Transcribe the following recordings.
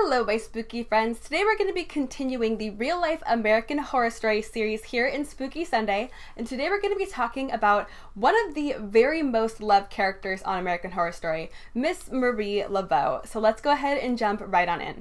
Hello my spooky friends. Today we're going to be continuing the real life American Horror Story series here in Spooky Sunday, and today we're going to be talking about one of the very most loved characters on American Horror Story, Miss Marie Laveau. So let's go ahead and jump right on in.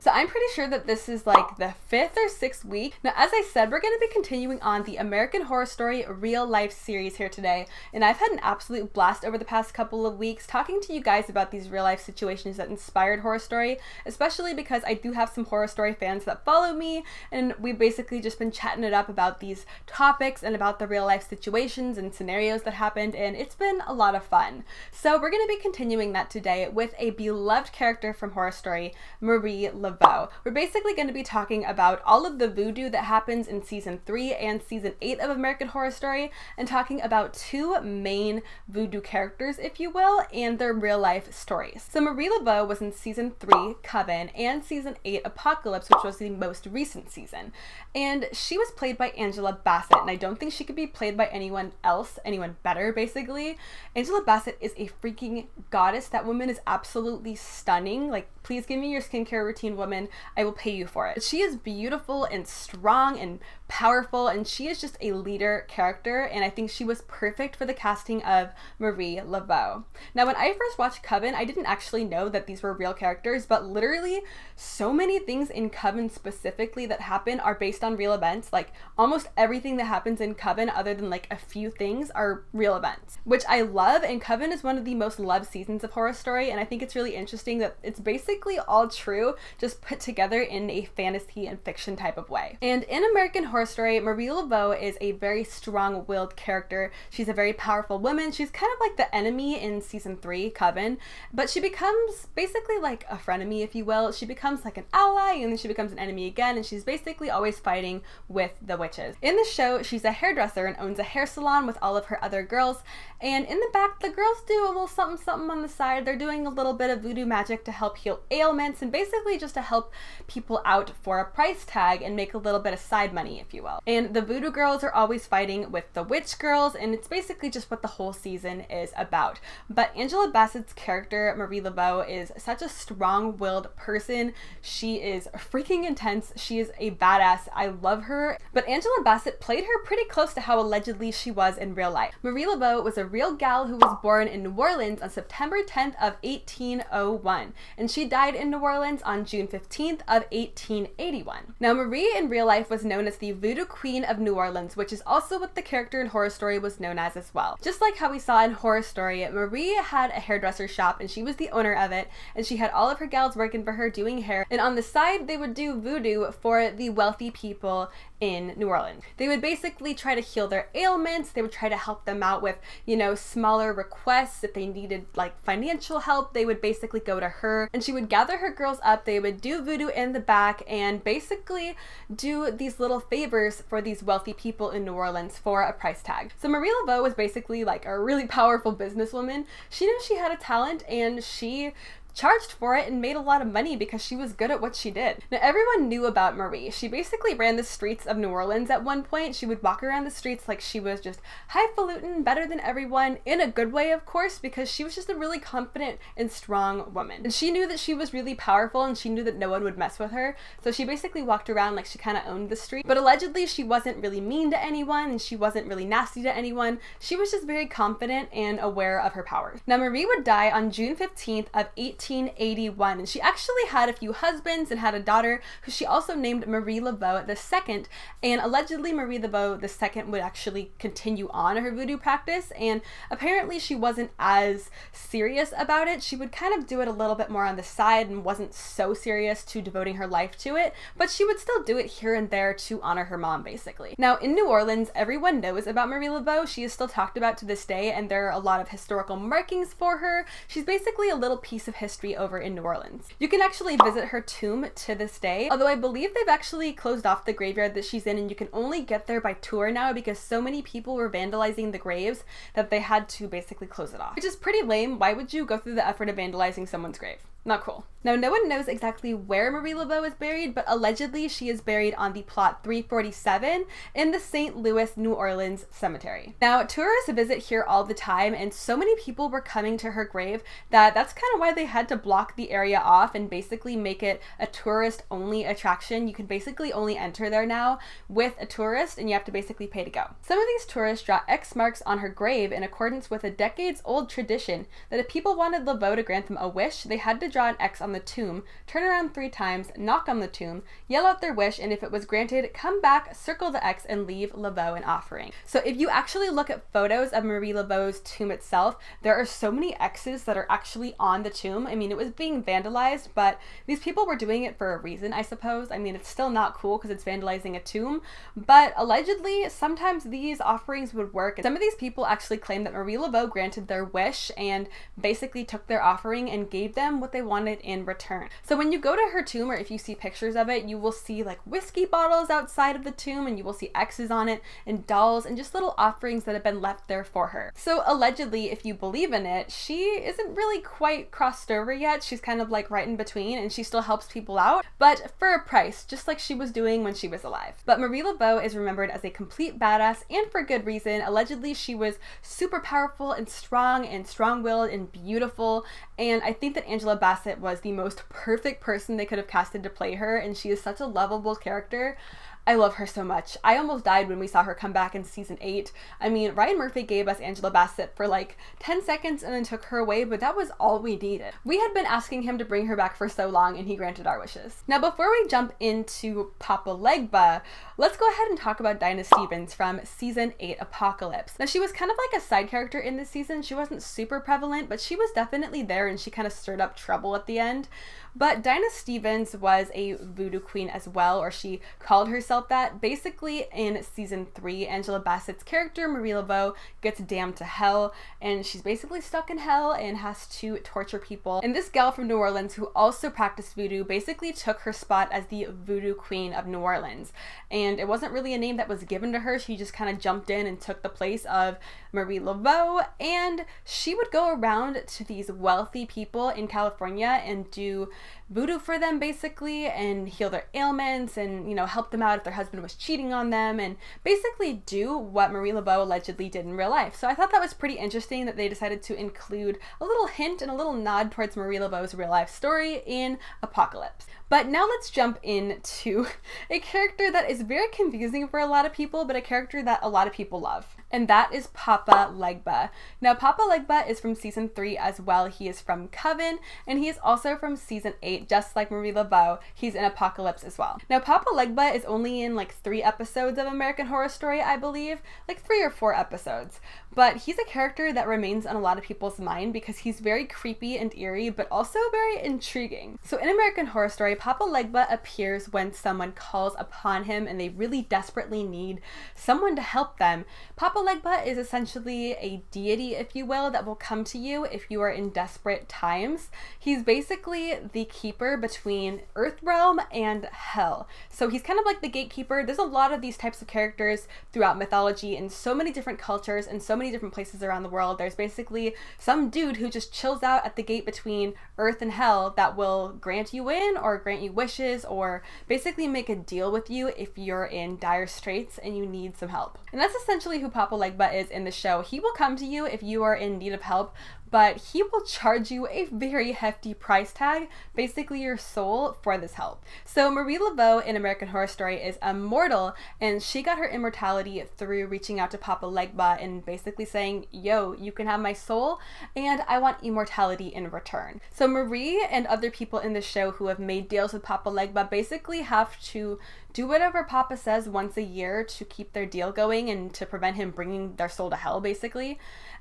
So I'm pretty sure that this is like the 5th or 6th week. Now, as I said, we're going to be continuing on the American Horror Story real life series here today. And I've had an absolute blast over the past couple of weeks talking to you guys about these real life situations that inspired Horror Story, especially because I do have some Horror Story fans that follow me, and we've basically just been chatting it up about these topics and about the real life situations and scenarios that happened, and it's been a lot of fun. So we're going to be continuing that today with a beloved character from Horror Story, Marie Laveau. We're basically going to be talking about all of the voodoo that happens in season 3 and season 8 of American Horror Story, and talking about two main voodoo characters, if you will, and their real life stories. So Marie Laveau was in season 3, Coven, and season 8, Apocalypse, which was the most recent season. And she was played by Angela Bassett, and I don't think she could be played by anyone else, anyone better, basically. Angela Bassett is a freaking goddess. That woman is absolutely stunning. Like, please give me your skincare routine, woman. I will pay you for it. She is beautiful and strong and powerful, and she is just a leader character, and I think she was perfect for the casting of Marie Laveau. Now, when I first watched Coven, I didn't actually know that these were real characters, but literally so many things in Coven specifically that happen are based on real events. Like, almost everything that happens in Coven, other than like a few things, are real events, which I love. And Coven is one of the most loved seasons of Horror Story, and I think it's really interesting that it's basically all true, just put together in a fantasy and fiction type of way. And in American Horror Story, Marie Laveau is a very strong-willed character. She's a very powerful woman. She's kind of like the enemy in season 3, Coven, but she becomes basically like a frenemy, if you will. She becomes like an ally, and then she becomes an enemy again, and she's basically always fighting with the witches. In the show, she's a hairdresser and owns a hair salon with all of her other girls, and in the back, the girls do a little something something on the side. They're doing a little bit of voodoo magic to help heal ailments, and basically just to help people out for a price tag and make a little bit of side money, if you will. And the voodoo girls are always fighting with the witch girls, and it's basically just what the whole season is about. But Angela Bassett's character, Marie Laveau, is such a strong-willed person. She is freaking intense. She is a badass. I love her. But Angela Bassett played her pretty close to how allegedly she was in real life. Marie Laveau was a real gal who was born in New Orleans on September 10th of 1801, and she died in New Orleans on June 15th of 1881. Now, Marie in real life was known as the Voodoo Queen of New Orleans, which is also what the character in Horror Story was known as well. Just like how we saw in Horror Story, Marie had a hairdresser shop, and she was the owner of it, and she had all of her gals working for her doing hair, and on the side they would do voodoo for the wealthy people in New Orleans. They would basically try to heal their ailments. They would try to help them out with, you know, smaller requests. If they needed like financial help, they would basically go to her, and she would gather her girls up. They would do voodoo in the back and basically do these little favors for these wealthy people in New Orleans for a price tag. So Marie Laveau was basically like a really powerful businesswoman. She knew she had a talent, and she charged for it and made a lot of money because she was good at what she did. Now, everyone knew about Marie. She basically ran the streets of New Orleans at one point. She would walk around the streets like she was just highfalutin, better than everyone, in a good way, of course, because she was just a really confident and strong woman. And she knew that she was really powerful, and she knew that no one would mess with her. So she basically walked around like she kind of owned the street. But allegedly, she wasn't really mean to anyone, and she wasn't really nasty to anyone. She was just very confident and aware of her powers. Now, Marie would die on June 15th of 1881, and she actually had a few husbands and had a daughter who she also named Marie Laveau II, and allegedly Marie Laveau II would actually continue on her voodoo practice, and apparently she wasn't as serious about it. She would kind of do it a little bit more on the side and wasn't so serious to devoting her life to it, but she would still do it here and there to honor her mom, basically. Now, in New Orleans, everyone knows about Marie Laveau. She is still talked about to this day, and there are a lot of historical markings for her. She's basically a little piece of history over in New Orleans. You can actually visit her tomb to this day, although I believe they've actually closed off the graveyard that she's in, and you can only get there by tour now because so many people were vandalizing the graves that they had to basically close it off, which is pretty lame. Why would you go through the effort of vandalizing someone's grave? Not cool. Now, no one knows exactly where Marie Laveau is buried, but allegedly she is buried on the plot 347 in the St. Louis, New Orleans cemetery. Now, tourists visit here all the time, and so many people were coming to her grave that's kind of why they had to block the area off and basically make it a tourist-only attraction. You can basically only enter there now with a tourist, and you have to basically pay to go. Some of these tourists draw X marks on her grave in accordance with a decades-old tradition that if people wanted Laveau to grant them a wish, they had to draw an X on the tomb, turn around 3 times, knock on the tomb, yell out their wish, and if it was granted, come back, circle the X, and leave Laveau an offering. So if you actually look at photos of Marie Laveau's tomb itself, there are so many X's that are actually on the tomb. I mean, it was being vandalized, but these people were doing it for a reason, I suppose. I mean, it's still not cool because it's vandalizing a tomb, but allegedly, sometimes these offerings would work. Some of these people actually claim that Marie Laveau granted their wish and basically took their offering and gave them what they wanted in return. So when you go to her tomb, or if you see pictures of it, you will see like whiskey bottles outside of the tomb, and you will see X's on it and dolls and just little offerings that have been left there for her. So allegedly, if you believe in it, she isn't really quite crossed over yet. She's kind of like right in between, and she still helps people out, but for a price, just like she was doing when she was alive. But Marie Laveau is remembered as a complete badass, and for good reason. Allegedly, she was super powerful and strong-willed and beautiful, and I think that Angela Bassett was the most perfect person they could have casted to play her, and she is such a lovable character. I love her so much. I almost died when we saw her come back in season 8. I mean, Ryan Murphy gave us Angela Bassett for like 10 seconds and then took her away, but that was all we needed. We had been asking him to bring her back for so long, and he granted our wishes. Now, before we jump into Papa Legba, let's go ahead and talk about Dinah Stevens from season 8 Apocalypse. Now, she was kind of like a side character in this season. She wasn't super prevalent, but she was definitely there, and she kind of stirred up trouble at the end. But Dinah Stevens was a voodoo queen as well, or she called herself that. Basically, in season 3, Angela Bassett's character, Marie Laveau, gets damned to hell, and she's basically stuck in hell and has to torture people. And this gal from New Orleans, who also practiced voodoo, basically took her spot as the voodoo queen of New Orleans. And it wasn't really a name that was given to her. She just kind of jumped in and took the place of Marie Laveau, and she would go around to these wealthy people in California and do voodoo for them basically, and heal their ailments, and, you know, help them out if their husband was cheating on them, and basically do what Marie Laveau allegedly did in real life. So I thought that was pretty interesting that they decided to include a little hint and a little nod towards Marie Laveau's real life story in Apocalypse. But now let's jump into a character that is very confusing for a lot of people, but a character that a lot of people love. And that is Papa Legba. Now, Papa Legba is from season 3 as well. He is from Coven, and he is also from season 8, just like Marie Laveau. He's in Apocalypse as well. Now, Papa Legba is only in like 3 episodes of American Horror Story, I believe, like 3 or 4 episodes. But he's a character that remains on a lot of people's mind because he's very creepy and eerie, but also very intriguing. So in American Horror Story, Papa Legba appears when someone calls upon him and they really desperately need someone to help them. Papa Legba is essentially a deity, if you will, that will come to you if you are in desperate times. He's basically the keeper between Earth Realm and Hell. So he's kind of like the gatekeeper. There's a lot of these types of characters throughout mythology in so many different cultures and so many different places around the world. There's basically some dude who just chills out at the gate between Earth and Hell that will grant you in or grant you wishes or basically make a deal with you if you're in dire straits and you need some help. And that's essentially who Papa Legba is in the show. He will come to you if you are in need of help, but he will charge you a very hefty price tag, basically your soul, for this help. So Marie Laveau in American Horror Story is immortal, and she got her immortality through reaching out to Papa Legba and basically saying, yo, you can have my soul, and I want immortality in return. So Marie and other people in the show who have made deals with Papa Legba basically have to do whatever Papa says once a year to keep their deal going and to prevent him bringing their soul to hell, basically.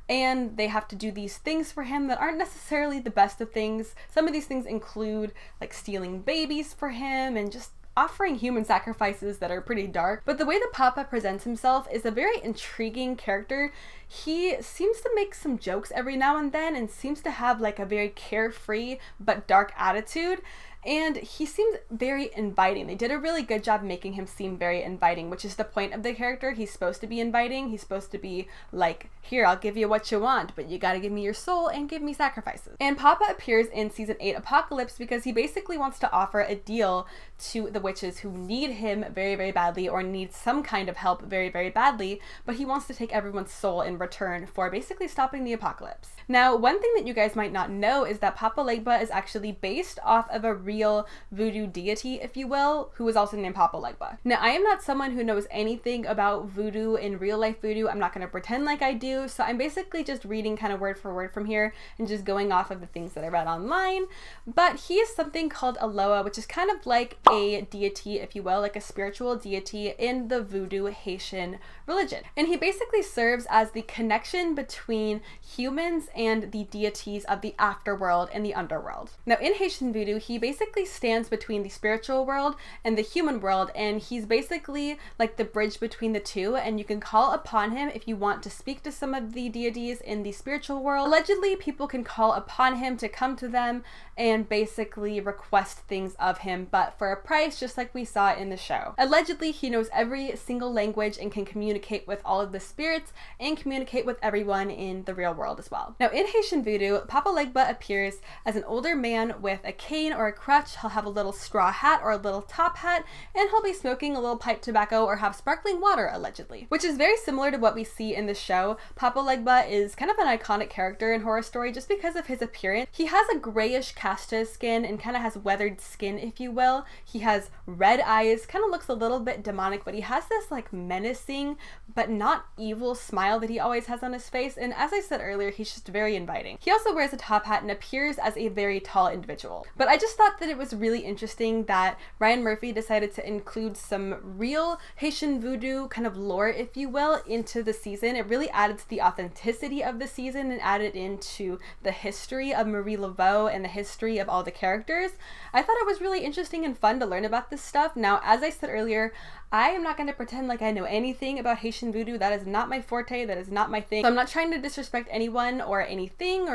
And they have to do these things for him that aren't necessarily the best of things. Some of these things include like stealing babies for him and just offering human sacrifices that are pretty dark. But the way that Papa presents himself is a very intriguing character. He seems to make some jokes every now and then and seems to have like a very carefree but dark attitude. and he seems very inviting. They did a really good job making him seem very inviting, which is the point of the character. He's supposed to be inviting. He's supposed to be like, here, I'll give you what you want, but you gotta give me your soul and give me sacrifices. And Papa appears in season 8 Apocalypse because he basically wants to offer a deal to the witches who need him very, very badly, or need some kind of help very, very badly, but he wants to take everyone's soul in return for basically stopping the apocalypse. Now, one thing that you guys might not know is that Papa Legba is actually based off of a real voodoo deity, if you will, who is also named Papa Legba. Now, I am not someone who knows anything about voodoo in real life voodoo. I'm not going to pretend like I do, so I'm basically just reading kind of word for word from here and just going off of the things that I read online. But he is something called Aloha, which is kind of like a deity, if you will, like a spiritual deity in the voodoo Haitian religion. And he basically serves as the connection between humans and the deities of the afterworld and the underworld. Now, in Haitian voodoo, he basically stands between the spiritual world and the human world, and he's basically like the bridge between the two, and you can call upon him if you want to speak to some of the deities in the spiritual world. Allegedly, people can call upon him to come to them and basically request things of him, but for a price, just like we saw in the show. Allegedly, he knows every single language and can communicate with all of the spirits and communicate with everyone in the real world as well. Now, in Haitian voodoo, Papa Legba appears as an older man with a cane or a crutch. He'll have a little straw hat or a little top hat, and he'll be smoking a little pipe tobacco or have sparkling water, allegedly, which is very similar to what we see in the show. Papa Legba is kind of an iconic character in Horror Story just because of his appearance. He has a grayish cast to his skin and kind of has weathered skin, if you will. He has red eyes, kind of looks a little bit demonic, but he has this like menacing but not evil smile that he always has on his face, and as I said earlier, he's just very inviting. He also wears a top hat and appears as a very tall individual. But I just thought that it was really interesting that Ryan Murphy decided to include some real Haitian voodoo kind of lore, if you will, into the season. It really added to the authenticity of the season and added into the history of Marie Laveau and the history of all the characters. I thought it was really interesting and fun to learn about this stuff. Now, as I said earlier, I am not going to pretend like I know anything about Haitian voodoo. That is not my forte. That is not my thing. So I'm not trying to disrespect anyone or anything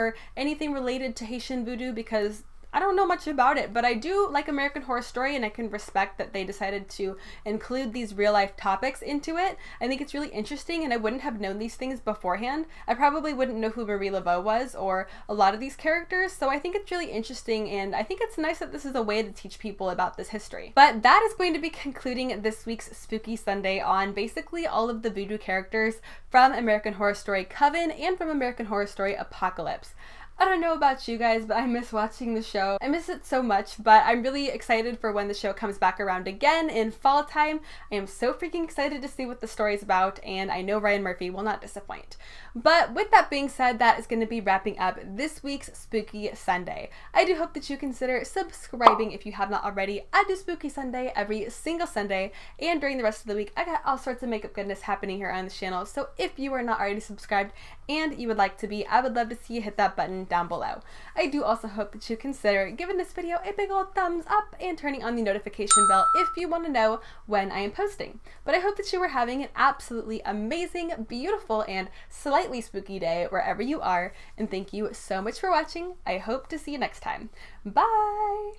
related to Haitian voodoo because I don't know much about it, but I do like American Horror Story, and I can respect that they decided to include these real life topics into it. I think it's really interesting, and I wouldn't have known these things beforehand. I probably wouldn't know who Marie Laveau was or a lot of these characters, so I think it's really interesting, and I think it's nice that this is a way to teach people about this history. But that is going to be concluding this week's Spooky Sunday on basically all of the voodoo characters from American Horror Story Coven and from American Horror Story Apocalypse. I don't know about you guys, but I miss watching the show. I miss it so much, but I'm really excited for when the show comes back around again in fall time. I am so freaking excited to see what the story is about, and I know Ryan Murphy will not disappoint. But with that being said, that is going to be wrapping up this week's Spooky Sunday. I do hope that you consider subscribing if you have not already. I do Spooky Sunday every single Sunday, and during the rest of the week, I got all sorts of makeup goodness happening here on the channel. So if you are not already subscribed and you would like to be, I would love to see you hit that button down below. I do also hope that you consider giving this video a big old thumbs up and turning on the notification bell if you want to know when I am posting. But I hope that you are having an absolutely amazing, beautiful, and slightly spooky day wherever you are, and thank you so much for watching. I hope to see you next time. Bye!